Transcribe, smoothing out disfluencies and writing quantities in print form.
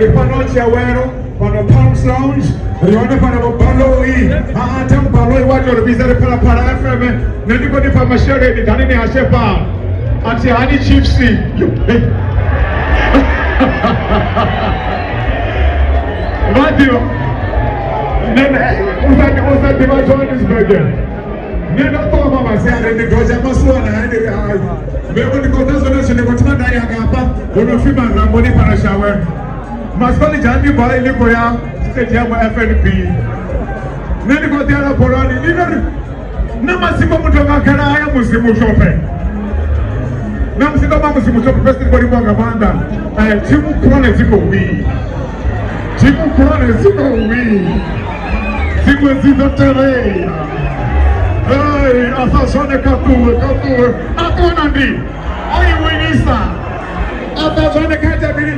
Mpho Tshiawelo, Palms Lounge, yona pano baloi, atam baloi watu walibiza Phala FM, na niko nipa mashere ni dani ni hashe pa, ati hani chipsi, Matthew, usa diva Johannesburg. Nenda kwa mama sasa ndio goja maswala hadi wewe niko nazo zile kwa tanda ya hapa unafima ngamboni para shawe maswali jandi bale liko ya stage ya FNP nenda kwa tiara porani ndio na masimo mtoka kana haya msimu shope na msimu kama msimu shope pesa kwa limwanga banda timu krone ziko wi siku zizo tere. Hey, asasone katuwe. Akona ndi. Ayi winisa. Asasone katabili.